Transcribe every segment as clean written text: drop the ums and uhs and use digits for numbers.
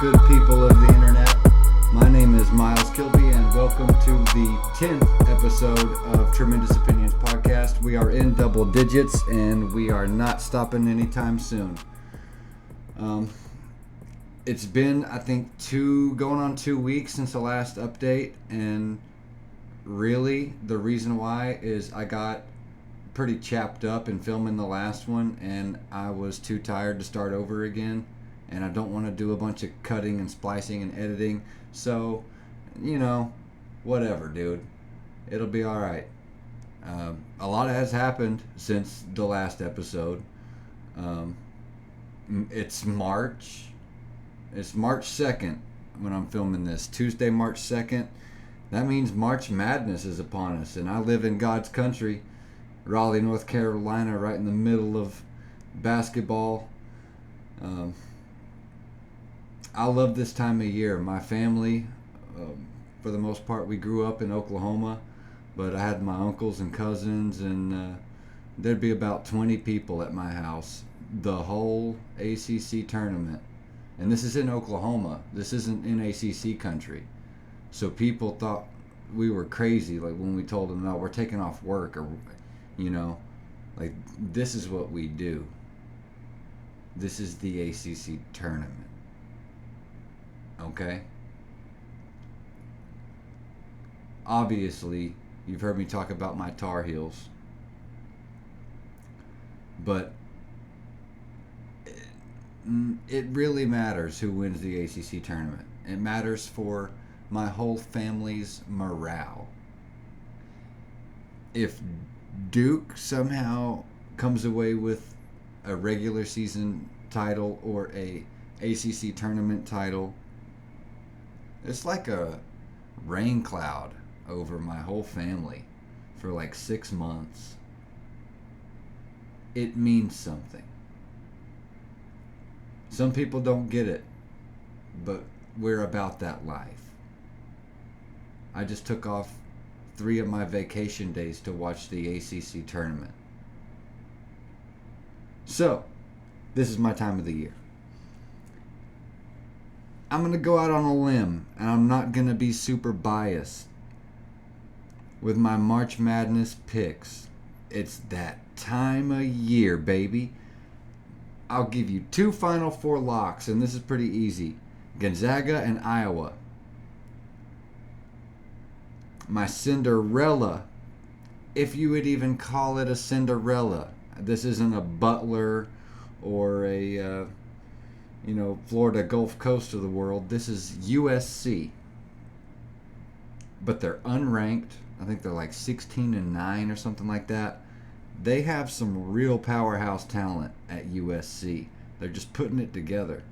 good people of the internet? My name is Miles Kilby, and welcome to the 10th episode of Tremendous Opinions Podcast. We are in double digits, and we are not stopping anytime soon. It's been, I think, going on 2 weeks since the last update, and really, the reason why is I got pretty chapped up in filming the last one, and I was too tired to start over again, and I don't want to do a bunch of cutting and splicing and editing, so, whatever, dude. It'll be alright. A lot has happened since the last episode. It's March 2nd when I'm filming this. Tuesday, March 2nd. That means March Madness is upon us, and I live in God's country, Raleigh, North Carolina, right in the middle of basketball. I love this time of year. My family, for the most part, we grew up in Oklahoma, but I had my uncles and cousins, and there'd be about 20 people at my house the whole ACC tournament. And this is in Oklahoma. This isn't in ACC country. So people thought we were crazy, like when we told them, no, we're taking off work, or, like, this is what we do. This is the ACC tournament. Okay? Obviously, you've heard me talk about my Tar Heels. But it really matters who wins the ACC tournament. It matters for my whole family's morale. If Duke somehow comes away with a regular season title or a ACC tournament title, it's like a rain cloud over my whole family for like 6 months. It means something. Some people don't get it, but we're about that life. I just took off 3 of my vacation days to watch the ACC tournament. So, this is my time of the year. I'm going to go out on a limb, and I'm not going to be super biased with my March Madness picks. It's that time of year, baby. I'll give you 2 Final Four locks, and this is pretty easy. Gonzaga and Iowa. My Cinderella, if you would even call it a Cinderella. This isn't a Butler or a, Florida Gulf Coast of the world. This is USC. But they're unranked. I think they're like 16-9 or something like that. They have some real powerhouse talent at USC. They're just putting it together.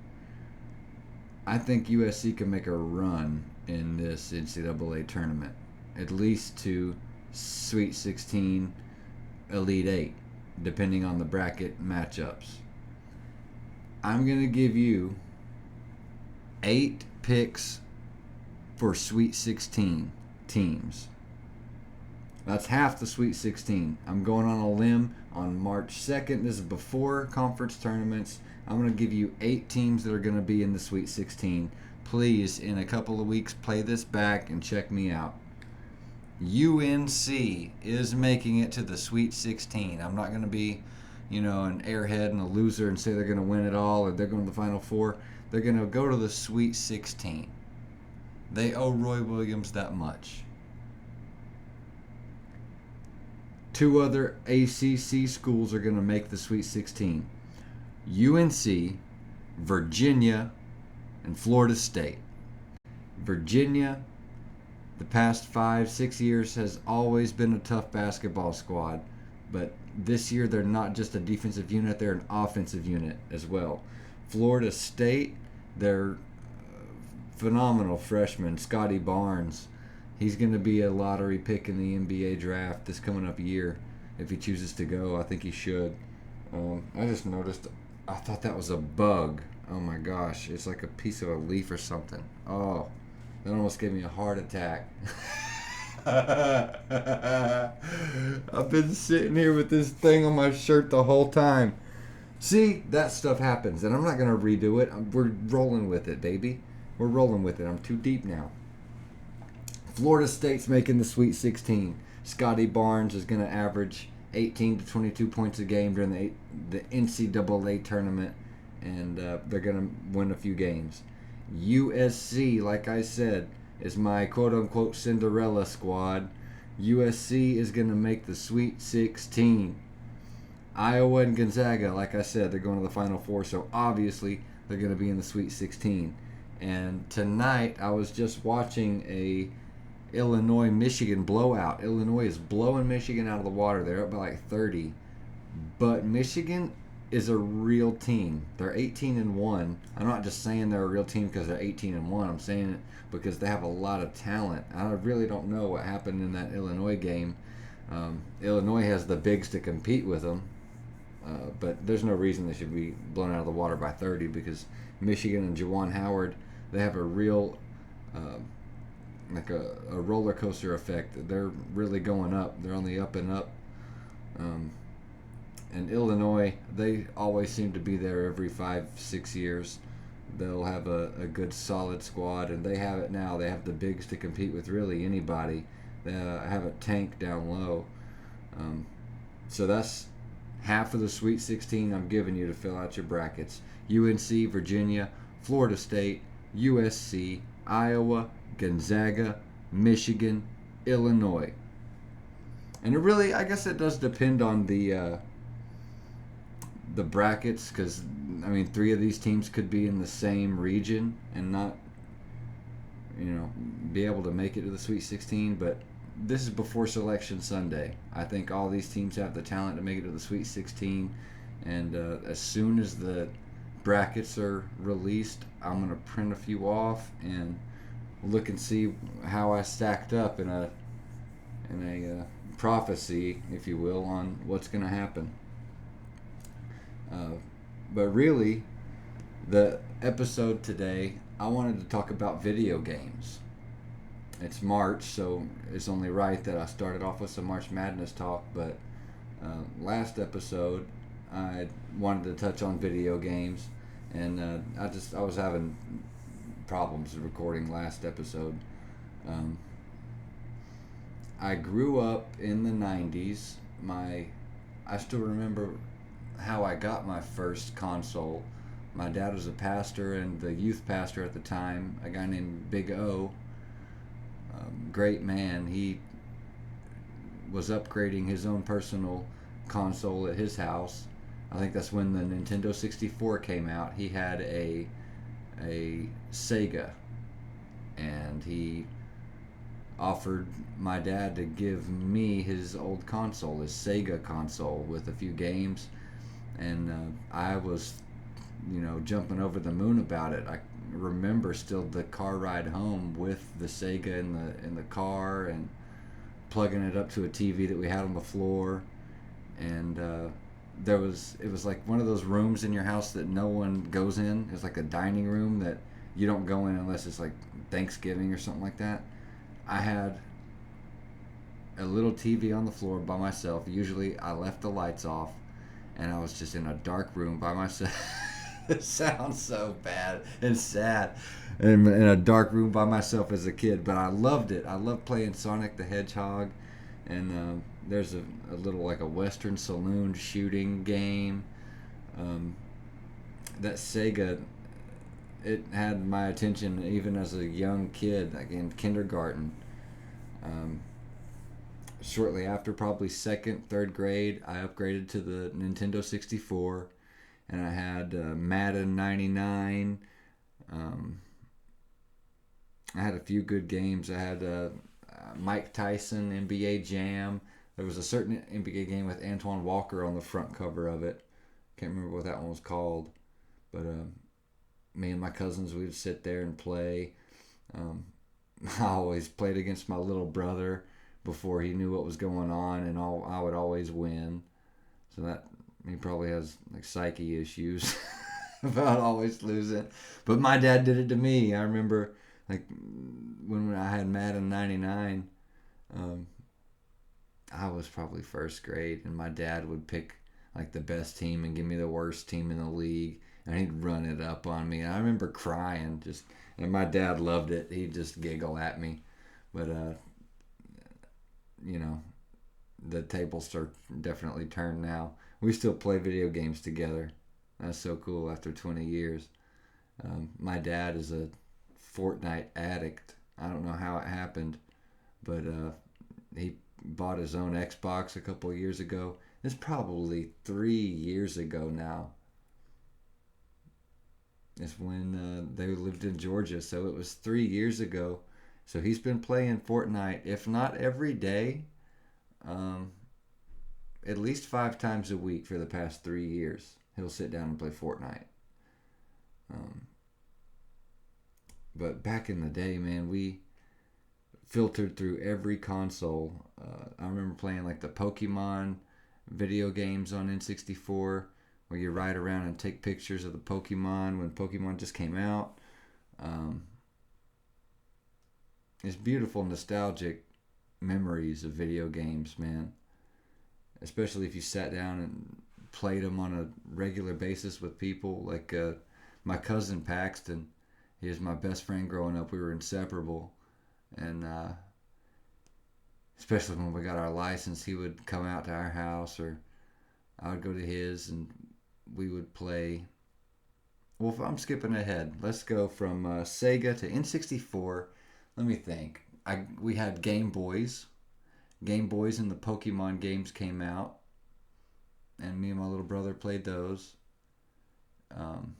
I think USC can make a run in this NCAA tournament. At least to Sweet 16, Elite 8, depending on the bracket matchups. I'm going to give you 8 picks for Sweet 16 teams. That's half the Sweet 16. I'm going on a limb on March 2nd. This is before conference tournaments. I'm going to give you 8 teams that are going to be in the Sweet 16. Please, in a couple of weeks, play this back and check me out. UNC is making it to the Sweet 16. I'm not going to be, an airhead and a loser and say they're going to win it all or they're going to the Final Four. They're going to go to the Sweet 16. They owe Roy Williams that much. 2 other ACC schools are going to make the Sweet 16. UNC, Virginia, and Florida State. Virginia, the past 5-6 years, has always been a tough basketball squad, but this year they're not just a defensive unit, they're an offensive unit as well. Florida State, they're phenomenal freshman, Scotty Barnes. He's going to be a lottery pick in the NBA draft this coming up year if he chooses to go. I think he should. I just noticed, I thought that was a bug. Oh my gosh, it's like a piece of a leaf or something. Oh, that almost gave me a heart attack. I've been sitting here with this thing on my shirt the whole time. See, that stuff happens, and I'm not gonna redo it. We're rolling with it, baby. We're rolling with it. I'm too deep now. Florida State's making the Sweet 16. Scotty Barnes is going to average 18 to 22 points a game during the NCAA tournament, and they're going to win a few games. USC, like I said, is my quote unquote Cinderella squad. USC is going to make the Sweet 16. Iowa and Gonzaga, like I said, they're going to the Final Four, so obviously they're going to be in the Sweet 16. And tonight, I was just watching a Illinois Michigan blowout. Illinois is blowing Michigan out of the water. They're up by like 30. But Michigan is a real team. They're 18-1. I'm not just saying they're a real team because they're 18-1. I'm saying it because they have a lot of talent. I really don't know what happened in that Illinois game. Illinois has the bigs to compete with them. But there's no reason they should be blown out of the water by 30 because Michigan and Juwan Howard, they have a real like a roller coaster effect. They're really going up. They're on the up and up. And Illinois, they always seem to be there every 5-6 years. They'll have a good solid squad, and they have it now. They have the bigs to compete with really anybody. They have a tank down low. So that's half of the Sweet 16 I'm giving you to fill out your brackets. UNC, Virginia, Florida State, USC, Iowa, Gonzaga, Michigan, Illinois. And it really, I guess it does depend on the brackets because, I mean, 3 of these teams could be in the same region and not, be able to make it to the Sweet 16, but this is before Selection Sunday. I think all these teams have the talent to make it to the Sweet 16, and as soon as the brackets are released, I'm going to print a few off and look and see how I stacked up in a prophecy, if you will, on what's going to happen. But really, the episode today, I wanted to talk about video games. It's March, so it's only right that I started off with some March Madness talk, but last episode, I wanted to touch on video games, and I was having problems recording last episode. I grew up in the 90s. I still remember how I got my first console. My dad was a pastor and the youth pastor at the time, a guy named Big O. Great man. He was upgrading his own personal console at his house. I think that's when the Nintendo 64 came out. He had a Sega, and he offered my dad to give me his old console, his Sega console, with a few games, and I was, jumping over the moon about it. I remember still the car ride home with the Sega in the car and plugging it up to a TV that we had on the floor, and it was like one of those rooms in your house that no one goes in. It's like a dining room that you don't go in unless it's like Thanksgiving or something like that. I had a little TV on the floor by myself. Usually I left the lights off and I was just in a dark room by myself. It sounds so bad and sad. In a dark room by myself as a kid, but I loved it. I loved playing Sonic the Hedgehog, and there's a little like a Western saloon shooting game. That Sega, it had my attention even as a young kid, like in kindergarten. Shortly after, probably second, third grade, I upgraded to the Nintendo 64, and I had Madden 99. I had a few good games. I had Mike Tyson, NBA Jam. There was a certain NBA game with Antoine Walker on the front cover of it. Can't remember what that one was called. But me and my cousins, we would sit there and play. I always played against my little brother before he knew what was going on, and I would always win. So that he probably has like psyche issues about always losing. But my dad did it to me. I remember like when I had Madden 99, I was probably first grade, and my dad would pick like the best team and give me the worst team in the league, and he'd run it up on me. And I remember crying, just, and my dad loved it. He'd just giggle at me, but you know, the tables are definitely turned now. We still play video games together. That's so cool after 20 years. My dad is a Fortnite addict. I don't know how it happened, but he bought his own Xbox a couple of years ago. It's probably 3 years ago now. It's when they lived in Georgia, so it was 3 years ago. So he's been playing Fortnite, if not every day, um, at least 5 times a week for the past 3 years. He'll sit down and play Fortnite. Um, but back in the day, man, we filtered through every console. I remember playing like the Pokemon video games on N64, where you ride around and take pictures of the Pokemon when Pokemon just came out. Um, it's beautiful, nostalgic memories of video games, man. Especially if you sat down and played them on a regular basis with people. Like my cousin Paxton, he was my best friend growing up. We were inseparable, and especially when we got our license, he would come out to our house, or I would go to his, and we would play. Well, if I'm skipping ahead, let's go from Sega to N64. Let me think. We had Game Boys. Game Boys and the Pokemon games came out, and me and my little brother played those. Um,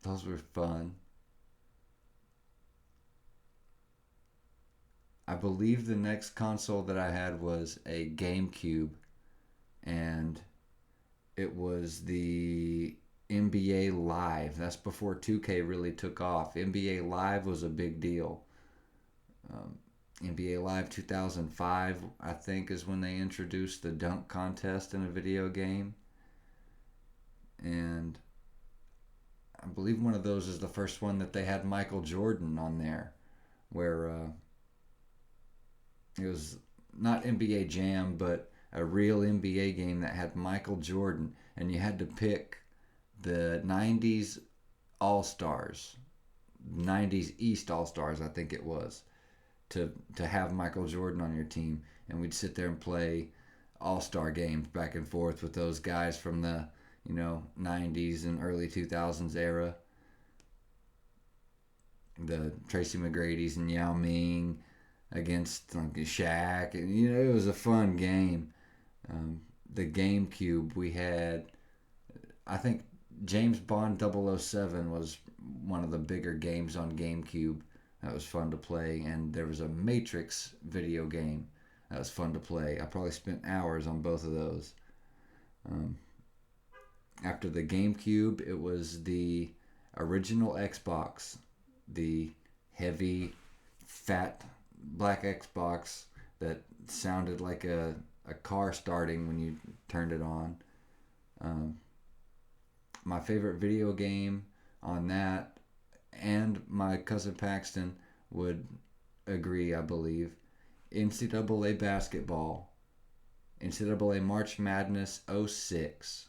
those were fun. I believe the next console that I had was a GameCube, and it was the NBA Live. That's before 2K really took off. NBA Live was a big deal. Um, NBA Live 2005, I think, is when they introduced the dunk contest in a video game. And I believe one of those is the first one that they had Michael Jordan on there, where it was not NBA Jam, but a real NBA game that had Michael Jordan, and you had to pick the 90s All Stars, 90s East All Stars, I think it was, to have Michael Jordan on your team, and we'd sit there and play All Star games back and forth with those guys from the 90s and early 2000s era, the Tracy McGrady's and Yao Ming against like Shaq, and it was a fun game. The GameCube, we had, I think James Bond 007 was one of the bigger games on GameCube. That was fun to play, and there was a Matrix video game that was fun to play. I probably spent hours on both of those. Um, After the GameCube, it was the original Xbox, the heavy, fat black Xbox that sounded like a car starting when you turned it on. Um, my favorite video game on that, and my cousin Paxton would agree, I believe, NCAA basketball, NCAA March Madness '06.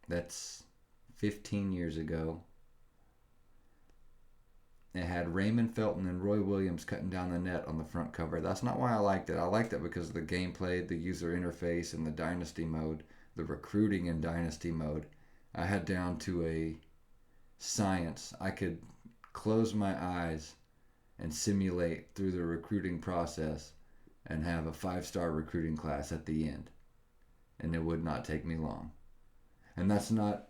That's 15 years ago. It had Raymond Felton and Roy Williams cutting down the net on the front cover. That's not why I liked it. I liked it because of the gameplay, the user interface, and the Dynasty mode, the recruiting in Dynasty mode. I had down to a science. I could close my eyes and simulate through the recruiting process and have a 5-star recruiting class at the end. And it would not take me long. And that's not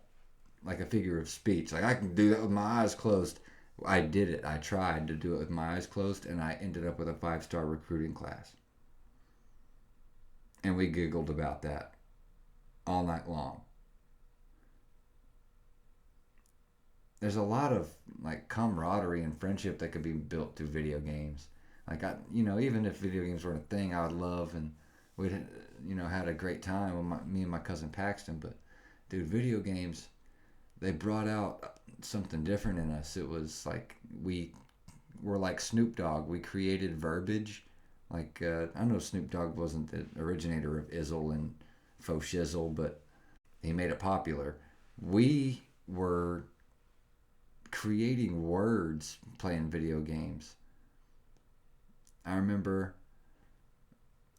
like a figure of speech. Like, I can do that with my eyes closed. I did it. I tried to do it with my eyes closed, and I ended up with a 5-star recruiting class. And we giggled about that all night long. There's a lot of like camaraderie and friendship that could be built through video games. Like, even if video games weren't a thing, I would love, and we'd had a great time with me and my cousin Paxton. But dude, video games, they brought out something different in us. It was like we were like Snoop Dogg. We created verbiage. Like, I know Snoop Dogg wasn't the originator of Izzle and faux shizzle, but he made it popular. We were creating words playing video games. I remember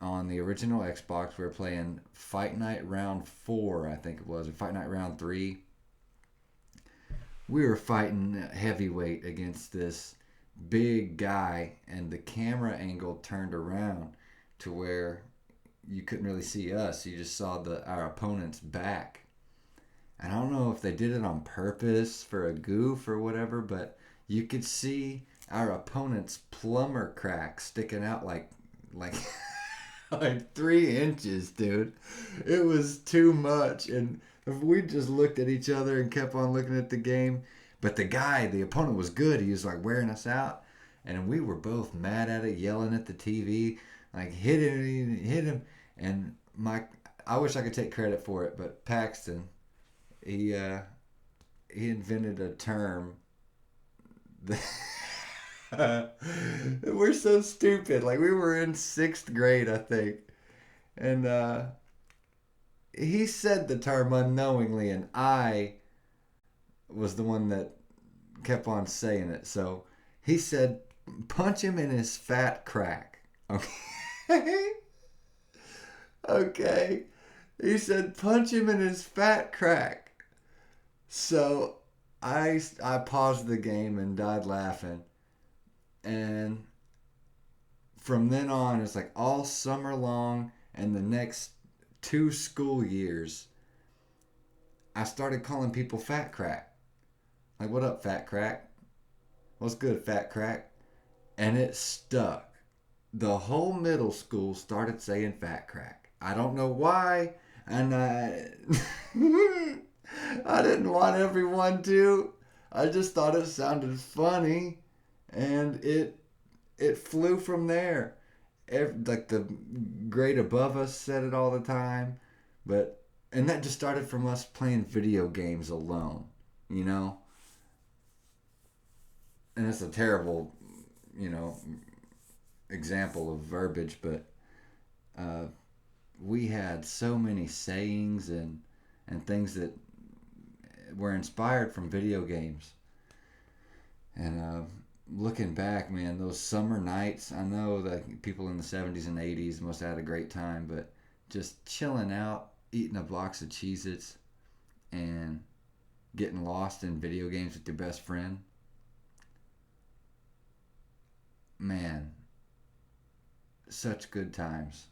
on the original Xbox, we were playing Fight Night Round 4, I think it was, or Fight Night Round 3. We were fighting heavyweight against this big guy, and the camera angle turned around to where you couldn't really see us. You just saw our opponent's back. And I don't know if they did it on purpose for a goof or whatever, but you could see our opponent's plumber crack sticking out like like 3 inches, dude. It was too much, and we just looked at each other and kept on looking at the game. But the opponent was good. He was like wearing us out, and we were both mad at it, yelling at the TV, like hit him. And I wish I could take credit for it, but Paxton, he uh, he invented a term. We're so stupid. Like we were in 6th grade, I think, and he said the term unknowingly, and I was the one that kept on saying it. So he said, "Punch him in his fat crack." Okay. Okay. He said, "Punch him in his fat crack." So I paused the game and died laughing. And from then on, it's like all summer long and the next 2 school years, I started calling people fat crack. Like, what up, fat crack? What's good, fat crack? And it stuck. The whole middle school started saying fat crack. I don't know why, and I didn't want everyone to. I just thought it sounded funny, and it flew from there. Like the grade above us said it all the time, but and that just started from us playing video games alone, you know. And it's a terrible, you know, example of verbiage, but uh, we had so many sayings and things that were inspired from video games. And looking back, man, those summer nights, I know that people in the 70s and 80s must have had a great time, but just chilling out, eating a box of Cheez-Its, and getting lost in video games with your best friend. Man, such good times.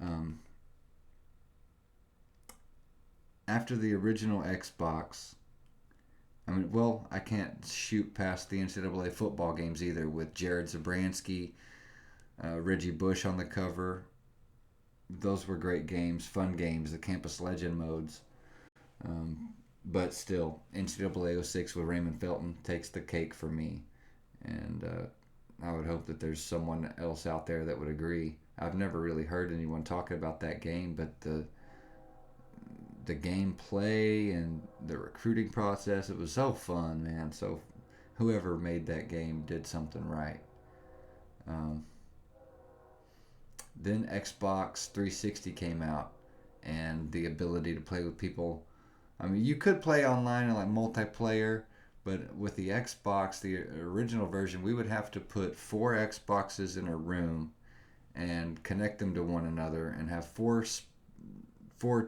Um, After the original Xbox, I mean, well, I can't shoot past the NCAA football games either with Jared Zabransky, Reggie Bush on the cover. Those were great games, fun games, the Campus Legend modes. But still, NCAA '06 with Raymond Felton takes the cake for me. And I would hope that there's someone else out there that would agree. I've never really heard anyone talking about that game, but the gameplay and the recruiting process, it was so fun, man. So whoever made that game did something right. Um, then Xbox 360 came out, and the ability to play with people. I mean, you could play online and like multiplayer, but with the Xbox, the original version, we would have to put 4 Xboxes in a room and connect them to one another and have four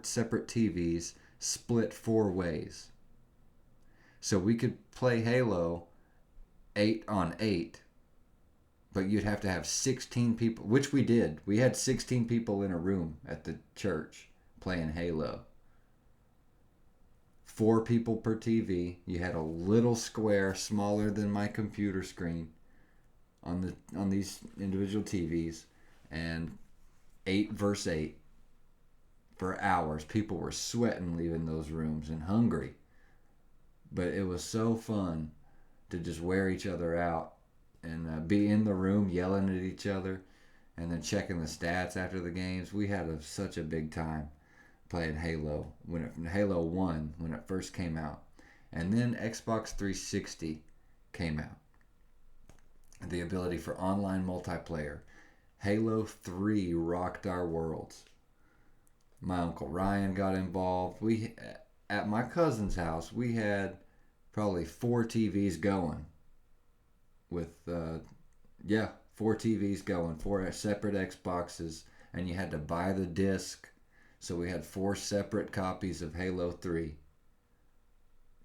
separate TVs split 4 ways. So we could play Halo 8 on 8, but you'd have to have 16 people, which we did. We had 16 people in a room at the church playing Halo. 4 people per TV. You had a little square smaller than my computer screen on these individual TVs, and 8 versus 8 for hours. People were sweating leaving those rooms and hungry, but it was so fun to just wear each other out and be in the room yelling at each other and then checking the stats after the games. We had such a big time playing Halo Halo 1 when it first came out. And then Xbox 360 came out. The ability for online multiplayer. Halo 3 rocked our worlds. My Uncle Ryan got involved. At my cousin's house, we had probably 4 TVs going with, yeah, 4 TVs going, 4 separate Xboxes, and you had to buy the disc. So we had 4 separate copies of Halo 3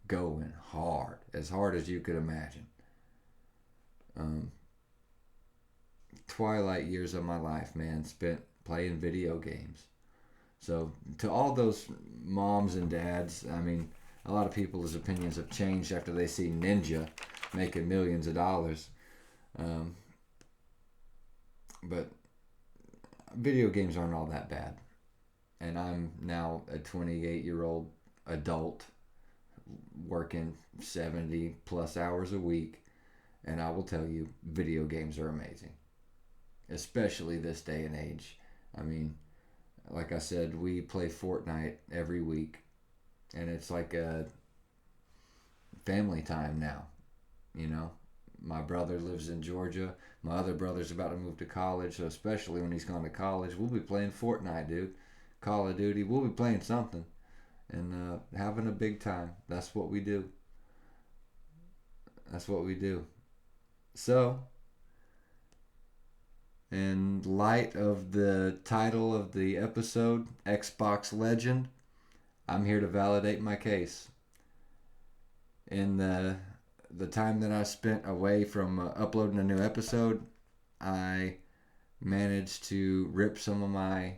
going as hard as you could imagine. Twilight years of my life, man, spent playing video games. So to all those moms and dads, I mean, a lot of people's opinions have changed after they see Ninja making millions of dollars. But video games aren't all that bad. And I'm now a 28-year-old adult working 70 plus hours a week. And I will tell you, video games are amazing. Especially this day and age. I mean, like I said, we play Fortnite every week. And it's like a family time now. You know, my brother lives in Georgia. My other brother's about to move to college. So especially when he's gone to college, we'll be playing Fortnite, dude. Call of Duty. We'll be playing something. And having a big time. That's what we do. That's what we do. So, in light of the title of the episode, Xbox Legend, I'm here to validate my case. In the time that I spent away from uploading a new episode, I managed to rip some of my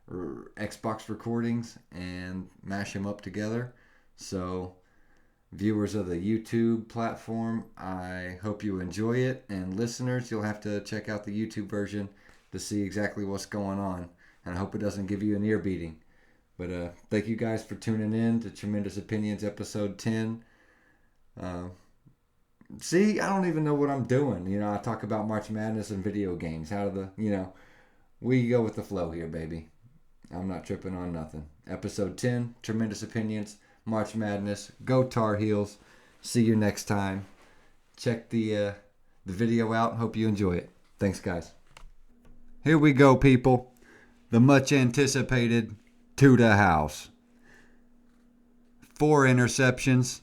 Xbox recordings and mash them up together. So, viewers of the YouTube platform, I hope you enjoy it. And listeners, you'll have to check out the YouTube version to see exactly what's going on. And I hope it doesn't give you an ear beating. But thank you guys for tuning in to Tremendous Opinions episode 10. See, I don't even know what I'm doing. You know, I talk about March Madness and video games. We go with the flow here, baby. I'm not tripping on nothing. Episode 10, Tremendous Opinions, March Madness. Go Tar Heels. See you next time. Check the video out. Hope you enjoy it. Thanks, guys. Here we go, people. The much anticipated to the house. 4 interceptions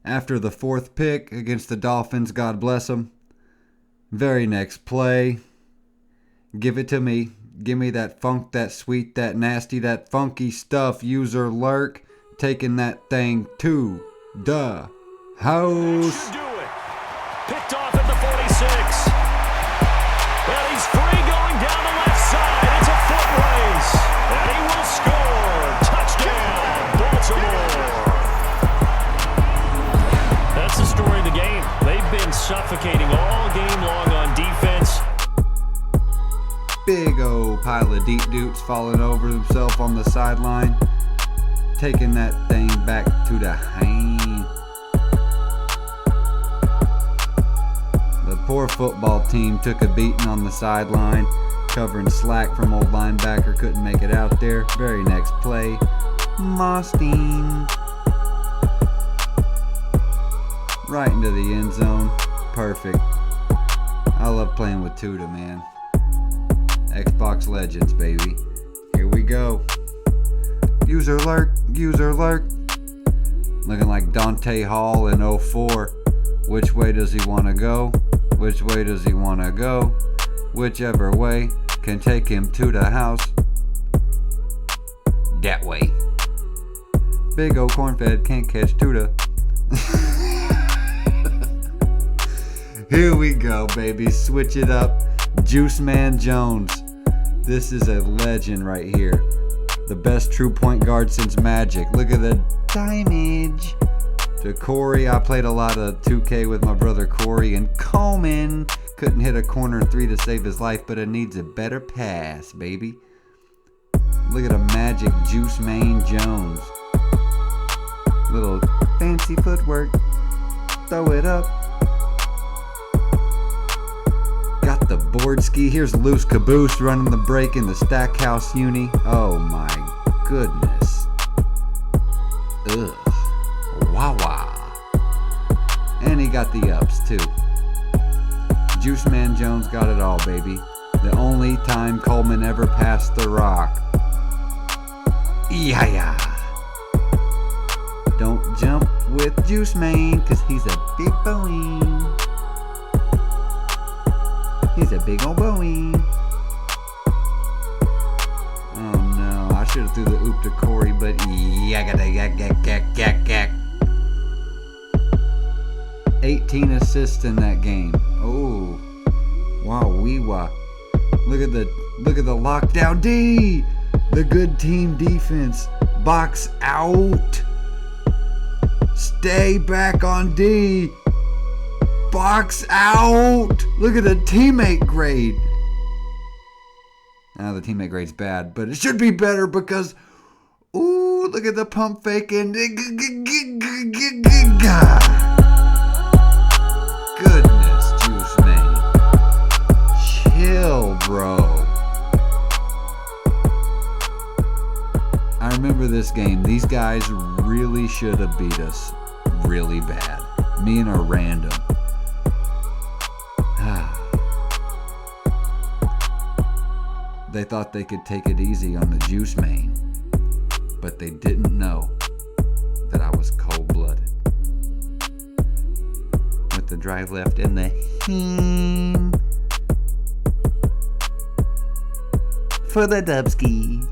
after the 4th pick against the Dolphins. God bless them. Very next play. Give it to me. Give me that funk, that sweet, that nasty, that funky stuff. User Lurk. Taking that thing to the house. Do it. Picked off at the 46. Well, he's free going down the left side. It's a foot race. And he will score. Touchdown, Baltimore. That's the story of the game. They've been suffocating all game long on defense. Big old pile of deep dupes falling over himself on the sideline. Taking that thing back to the hang. The poor football team took a beating on the sideline, covering slack from old linebacker, couldn't make it out there. Very next play, Mostine. Right into the end zone. Perfect. I love playing with Tuda, man. Xbox Legends, baby. Here we go. User Lurk, User Lurk. Looking like Dante Hall in 04. Which way does he want to go? Which way does he want to go? Whichever way can take him to the house. That way. Big old corn-fed can't catch Tuda. Here we go, baby. Switch it up. Juice Man Jones. This is a legend right here. The best true point guard since Magic. Look at the damage. To Corey, I played a lot of 2K with my brother Corey, and Coleman couldn't hit a corner 3 to save his life, but it needs a better pass, baby. Look at a Magic Juice Man Jones. Little fancy footwork. Throw it up. Got the board ski. Here's Loose Caboose running the break in the Stackhouse uni. Oh my goodness. Ugh. Wow wow. And he got the ups too. Juice Man Jones got it all, baby. The only time Coleman ever passed the rock. Yeah. Don't jump with Juice Man, cause he's a big boy. He's a big old boy. Oh no, I should have threw the oop to Corey, but yakada yak yak yak yak yak. 18 assists in that game. Oh, wow, wee wah. Look at the lockdown D. The good team defense. Box out. Stay back on D. Box out. Look at the teammate grade. Now the teammate grade's bad, but it should be better because, ooh, look at the pump faking. Goodness, Juice Man. Chill, bro. I remember this game. These guys really should have beat us really bad. Me and a random. They thought they could take it easy on the Juice Man, but they didn't know that I was cold-blooded. With the drive left in the for the Dubski.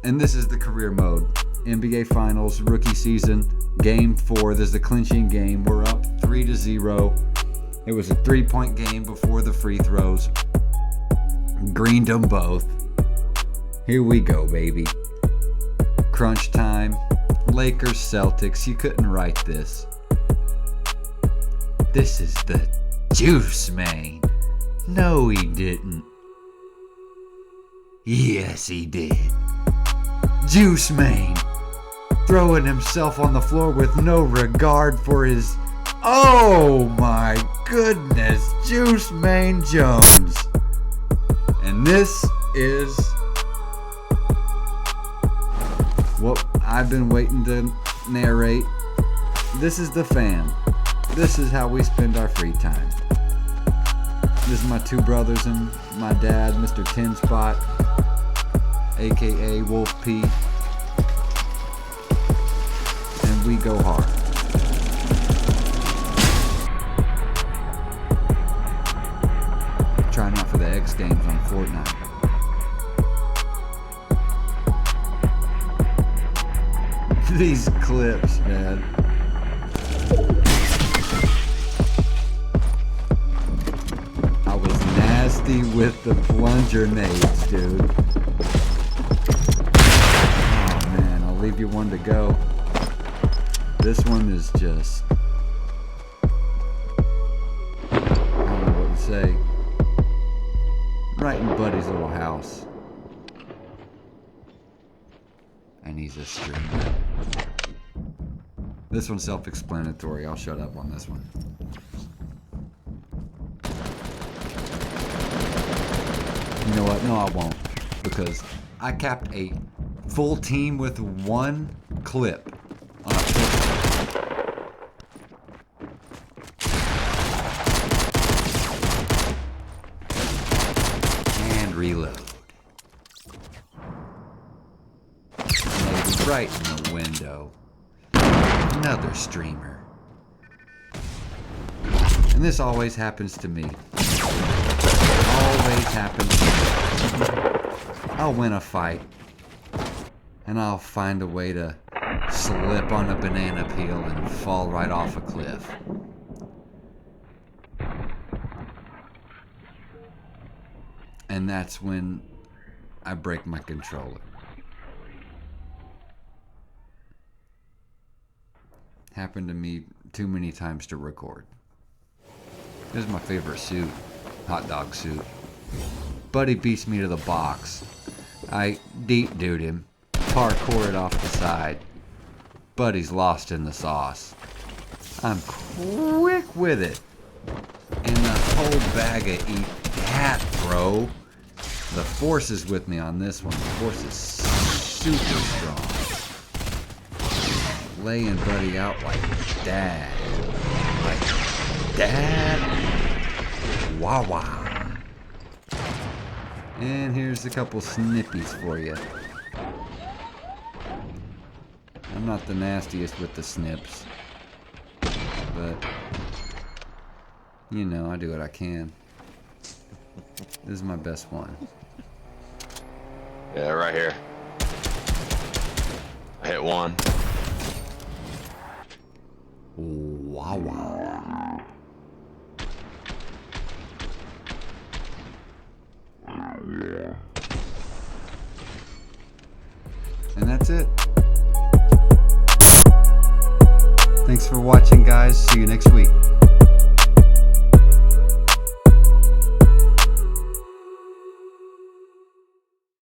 And this is the career mode. NBA Finals, rookie season, game 4. This is the clinching game. We're up 3-0. It was a 3-point game before the free throws. Greened them both. Here we go, baby. Crunch time. Lakers, Celtics. You couldn't write this. This is the Juice Man. No, he didn't. Yes, he did. Juice Man. Throwing himself on the floor with no regard for his... Oh my goodness, Juice Man Jones. And this is what I've been waiting to narrate. This is the fam. This is how we spend our free time. This is my two brothers and my dad, Mr. 10 Spot, aka Wolf P. And we go hard. Trying out for the X Games on Fortnite. These clips, man. I was nasty with the plunger nades, dude. Oh man, I'll leave you one to go. This one is just... I don't know what to say. Right in Buddy's little house. And he's a streamer. This one's self-explanatory. I'll shut up on this one. You know what? No, I won't. Because I capped a full team with one clip on a and reload. Maybe right in the window. Another streamer. And this always happens to me. Always happens to me. I'll win a fight. And I'll find a way to slip on a banana peel and fall right off a cliff. And that's when I break my controller. Happened to me too many times to record. This is my favorite suit. Hot dog suit. Buddy beats me to the box. I deep dude him. Parkour it off the side. Buddy's lost in the sauce. I'm quick with it. And the whole bag of eat that, bro. The force is with me on this one. The force is super strong. Laying Buddy out like that. Like that. Wow, wow. And here's a couple snippies for you. I'm not the nastiest with the snips, but you know, I do what I can. This is my best one. Yeah, right here. I hit one. Wow, wow. And that's it. Thanks for watching, guys. See you next week.